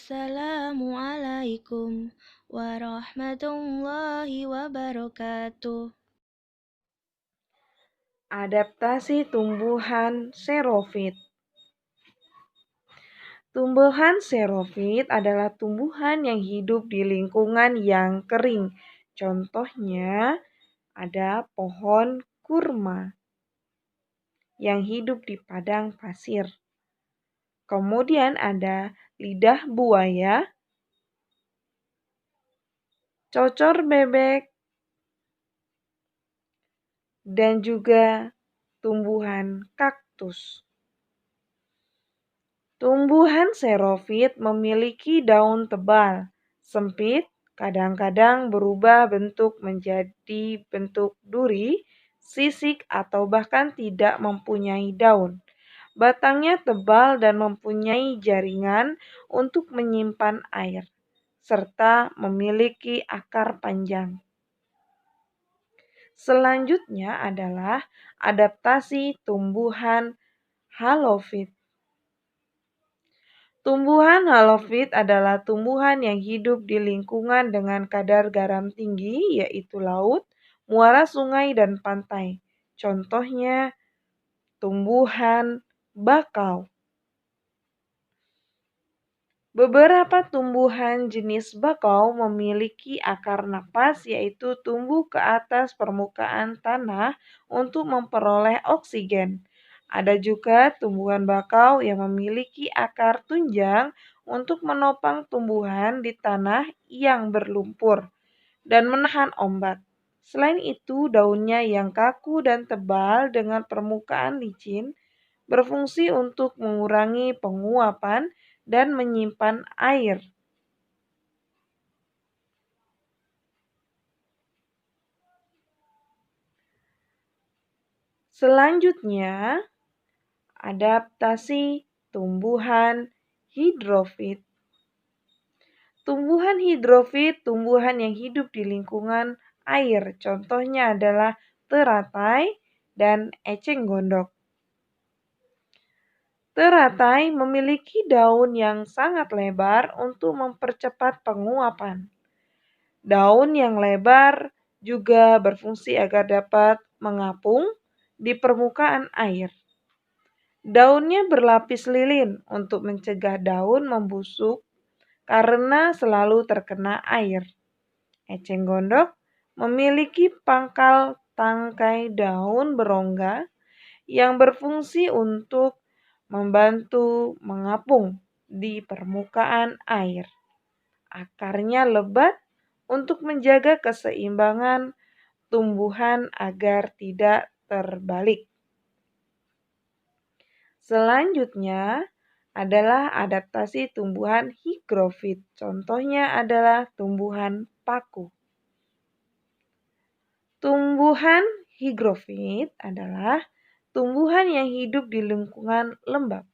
Assalamualaikum warahmatullahi wabarakatuh. Adaptasi tumbuhan xerofit. Tumbuhan xerofit adalah tumbuhan yang hidup di lingkungan yang kering. Contohnya ada pohon kurma yang hidup di padang pasir. Kemudian ada lidah buaya, cocor bebek, dan juga tumbuhan kaktus. Tumbuhan xerofit memiliki daun tebal, sempit, kadang-kadang berubah bentuk menjadi bentuk duri, sisik, atau bahkan tidak mempunyai daun. Batangnya tebal dan mempunyai jaringan untuk menyimpan air, serta memiliki akar panjang. Selanjutnya adalah adaptasi tumbuhan halofit. Tumbuhan halofit adalah tumbuhan yang hidup di lingkungan dengan kadar garam tinggi, yaitu laut, muara sungai, dan pantai. Contohnya tumbuhan bakau. Beberapa tumbuhan jenis bakau memiliki akar napas, yaitu tumbuh ke atas permukaan tanah untuk memperoleh oksigen. Ada juga tumbuhan bakau yang memiliki akar tunjang untuk menopang tumbuhan di tanah yang berlumpur dan menahan ombak. Selain itu, daunnya yang kaku dan tebal dengan permukaan licin berfungsi untuk mengurangi penguapan dan menyimpan air. Selanjutnya, adaptasi tumbuhan hidrofit. Tumbuhan hidrofit tumbuhan yang hidup di lingkungan air. Contohnya adalah teratai dan eceng gondok. Teratai memiliki daun yang sangat lebar untuk mempercepat penguapan. Daun yang lebar juga berfungsi agar dapat mengapung di permukaan air. Daunnya berlapis lilin untuk mencegah daun membusuk karena selalu terkena air. Eceng gondok memiliki pangkal tangkai daun berongga yang berfungsi untuk membantu mengapung di permukaan air. Akarnya lebat untuk menjaga keseimbangan tumbuhan agar tidak terbalik. Selanjutnya adalah adaptasi tumbuhan higrofit. Contohnya adalah tumbuhan paku. Tumbuhan higrofit adalah tumbuhan yang hidup di lingkungan lembab.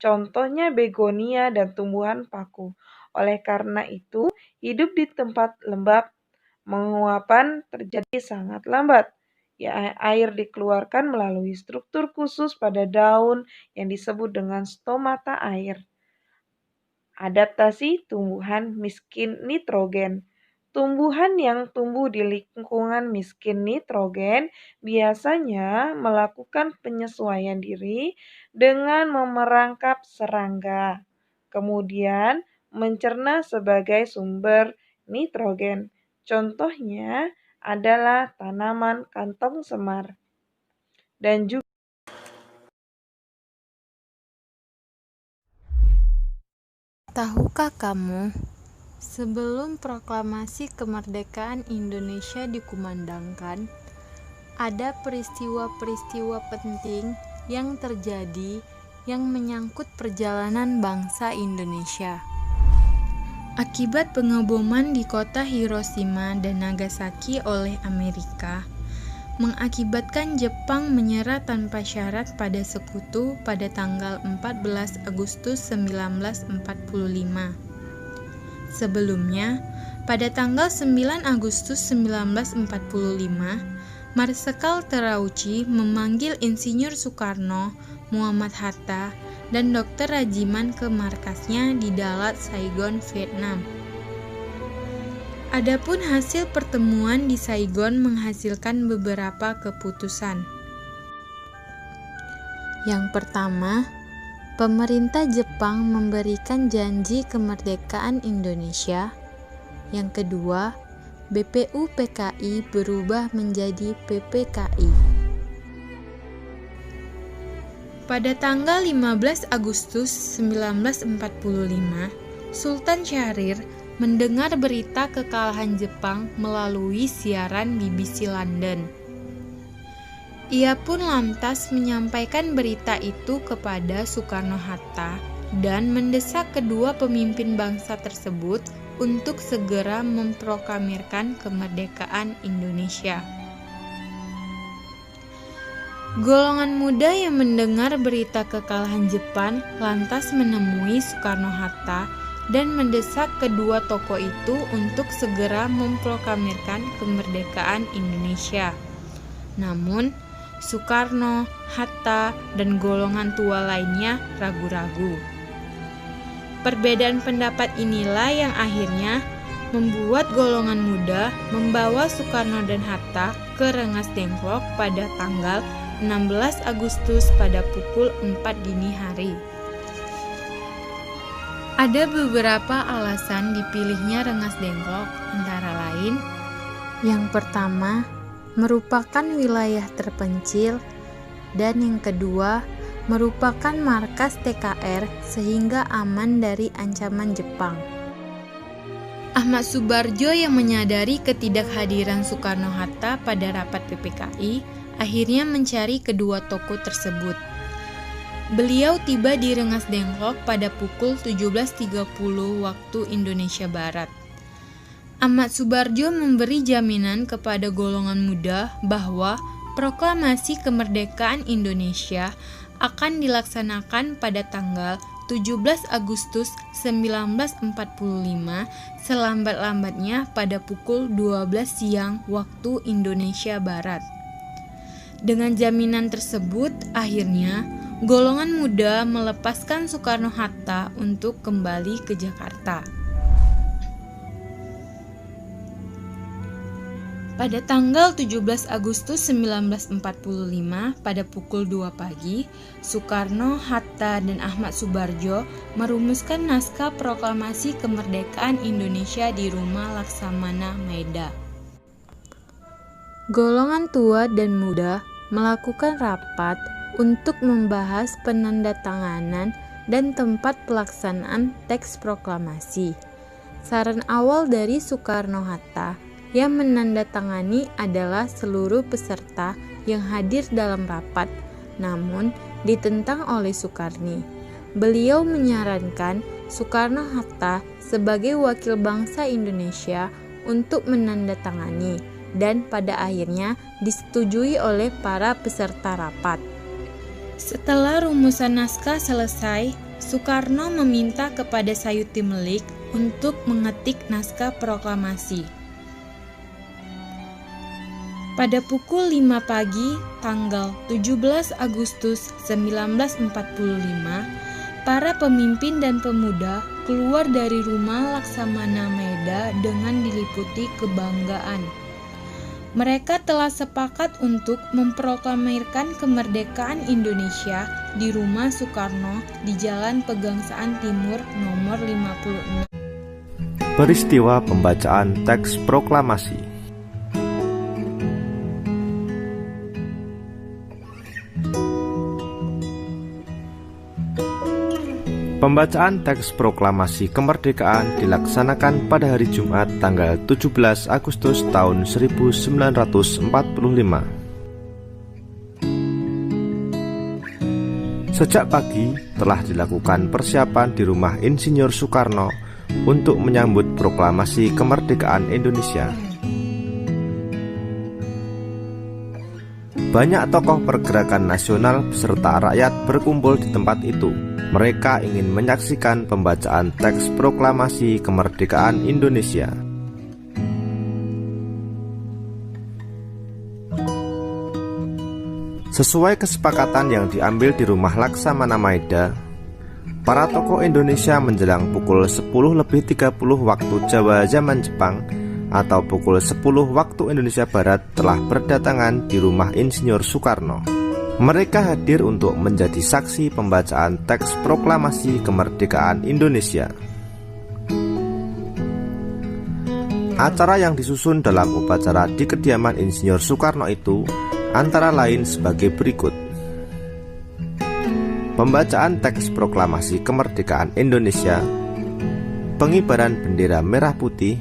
Contohnya begonia dan tumbuhan paku. Oleh karena itu, hidup di tempat lembab penguapan terjadi sangat lambat. Air dikeluarkan melalui struktur khusus pada daun yang disebut dengan stomata air. Adaptasi tumbuhan miskin nitrogen. Tumbuhan yang tumbuh di lingkungan miskin nitrogen biasanya melakukan penyesuaian diri dengan memerangkap serangga, kemudian mencerna sebagai sumber nitrogen. Contohnya adalah tanaman kantong semar dan juga Tahukah kamu, sebelum proklamasi kemerdekaan Indonesia dikumandangkan, ada peristiwa-peristiwa penting yang terjadi yang menyangkut perjalanan bangsa Indonesia. Akibat pengeboman di kota Hiroshima dan Nagasaki oleh Amerika, mengakibatkan Jepang menyerah tanpa syarat pada sekutu pada tanggal 14 Agustus 1945. Sebelumnya, pada tanggal 9 Agustus 1945, Marsekal Terauchi memanggil Insinyur Soekarno, Muhammad Hatta, dan Dr. Rajiman ke markasnya di Dalat, Saigon, Vietnam. Adapun hasil pertemuan di Saigon menghasilkan beberapa keputusan. Yang pertama, pemerintah Jepang memberikan janji kemerdekaan Indonesia. Yang kedua, BPU PKI berubah menjadi PPKI. Pada tanggal 15 Agustus 1945, Sultan Syahrir mendengar berita kekalahan Jepang melalui siaran BBC London. Ia pun lantas menyampaikan berita itu kepada Soekarno-Hatta dan mendesak kedua pemimpin bangsa tersebut untuk segera memproklamirkan kemerdekaan Indonesia. Golongan muda yang mendengar berita kekalahan Jepang lantas menemui Soekarno-Hatta dan mendesak kedua tokoh itu untuk segera memproklamirkan kemerdekaan Indonesia. Namun, Soekarno, Hatta, dan golongan tua lainnya ragu-ragu. Perbedaan pendapat inilah yang akhirnya membuat golongan muda membawa Soekarno dan Hatta ke Rengas Dengklok pada tanggal 16 Agustus pada pukul 4 dini hari. Ada beberapa alasan dipilihnya Rengas Dengklok, antara lain: yang pertama, merupakan wilayah terpencil, dan yang kedua, merupakan markas TKR sehingga aman dari ancaman Jepang. Ahmad Subarjo yang menyadari ketidakhadiran Soekarno-Hatta pada rapat PPKI akhirnya mencari kedua tokoh tersebut. Beliau tiba di Rengas Dengklok pada pukul 17.30 waktu Indonesia Barat. Ahmad Subarjo memberi jaminan kepada golongan muda bahwa proklamasi kemerdekaan Indonesia akan dilaksanakan pada tanggal 17 Agustus 1945 selambat-lambatnya pada pukul 12 siang waktu Indonesia Barat. Dengan jaminan tersebut, akhirnya golongan muda melepaskan Soekarno-Hatta untuk kembali ke Jakarta. Pada tanggal 17 Agustus 1945 pada pukul 2 pagi, Soekarno, Hatta, dan Ahmad Subarjo merumuskan naskah proklamasi kemerdekaan Indonesia di Rumah Laksamana Maeda. Golongan tua dan muda melakukan rapat untuk membahas penandatanganan dan tempat pelaksanaan teks proklamasi. Saran awal dari Soekarno-Hatta yang menandatangani adalah seluruh peserta yang hadir dalam rapat, namun ditentang oleh Soekarni. Beliau menyarankan Soekarno-Hatta sebagai wakil bangsa Indonesia untuk menandatangani, dan pada akhirnya disetujui oleh para peserta rapat. Setelah rumusan naskah selesai, Soekarno meminta kepada Sayuti Melik untuk mengetik naskah proklamasi. Pada pukul 5 pagi, tanggal 17 Agustus 1945, para pemimpin dan pemuda keluar dari Rumah Laksamana Maeda dengan diliputi kebanggaan. Mereka telah sepakat untuk memproklamirkan kemerdekaan Indonesia di Rumah Soekarno di Jalan Pegangsaan Timur nomor 56. Peristiwa pembacaan teks proklamasi. Pembacaan teks proklamasi kemerdekaan dilaksanakan pada hari Jumat tanggal 17 Agustus tahun 1945. Sejak pagi telah dilakukan persiapan di rumah Insinyur Soekarno untuk menyambut proklamasi kemerdekaan Indonesia. Banyak tokoh pergerakan nasional beserta rakyat berkumpul di tempat itu. Mereka ingin menyaksikan pembacaan teks proklamasi kemerdekaan Indonesia. Sesuai kesepakatan yang diambil di Rumah Laksamana Maeda, para tokoh Indonesia menjelang pukul 10.30 waktu Jawa zaman Jepang atau pukul 10 waktu Indonesia Barat telah berdatangan di rumah Insinyur Soekarno. Mereka hadir untuk menjadi saksi pembacaan teks proklamasi kemerdekaan Indonesia. Acara yang disusun dalam upacara di kediaman Insinyur Soekarno itu antara lain sebagai berikut: pembacaan teks proklamasi kemerdekaan Indonesia, pengibaran bendera merah putih,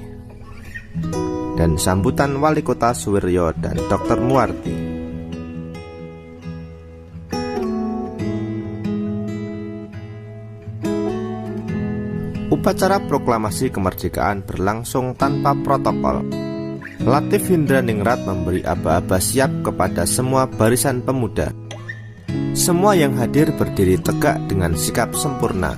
dan sambutan Wali Kota Suwiryo dan Dr. Muarti. Upacara proklamasi kemerdekaan berlangsung tanpa protokol. Latif Hindraningrat memberi aba-aba siap kepada semua barisan pemuda. Semua yang hadir berdiri tegak dengan sikap sempurna.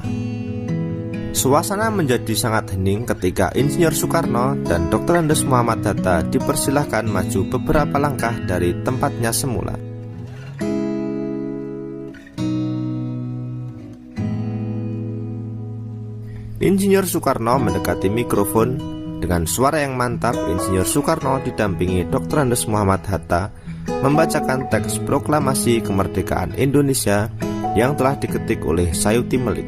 Suasana menjadi sangat hening ketika Insinyur Soekarno dan Dr. Andes Muhammad Hatta dipersilahkan maju beberapa langkah dari tempatnya semula. Insinyur Soekarno mendekati mikrofon. Dengan suara yang mantap, Insinyur Soekarno didampingi Dr. Andes Muhammad Hatta membacakan teks proklamasi kemerdekaan Indonesia yang telah diketik oleh Sayuti Melik.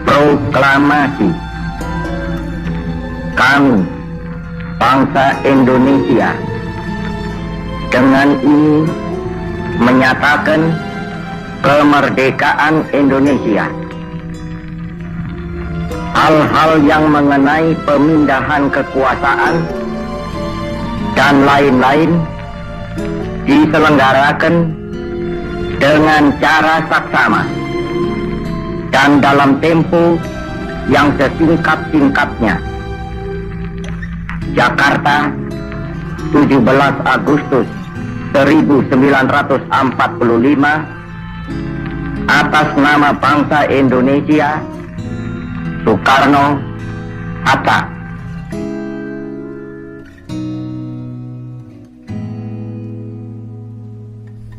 Proklamasi. Kami, bangsa Indonesia, dengan ini menyatakan kemerdekaan Indonesia. Hal-hal yang mengenai pemindahan kekuasaan dan lain-lain diselenggarakan dengan cara saksama dan dalam tempo yang sesingkat-singkatnya. Jakarta, 17 Agustus 1945, atas nama bangsa Indonesia, Soekarno Hatta.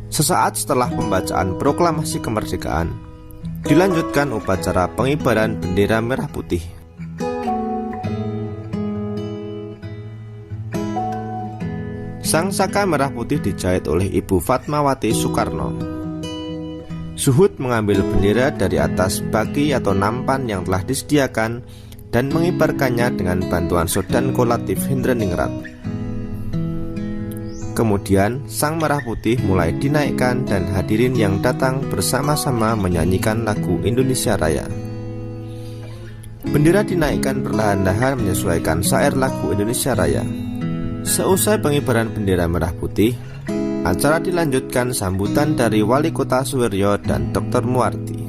Sesaat setelah pembacaan proklamasi kemerdekaan, dilanjutkan upacara pengibaran bendera merah putih. Sang saka merah putih dijahit oleh Ibu Fatmawati Soekarno. Suhud mengambil bendera dari atas baki atau nampan yang telah disediakan dan mengibarkannya dengan bantuan Sodan Kolatif Hindraningrat. Kemudian sang merah putih mulai dinaikkan dan hadirin yang datang bersama-sama menyanyikan lagu Indonesia Raya. Bendera dinaikkan perlahan-lahan menyesuaikan syair lagu Indonesia Raya. Seusai pengibaran bendera merah putih, acara dilanjutkan sambutan dari Wali Kota Suwiryo dan Dr. Muarti.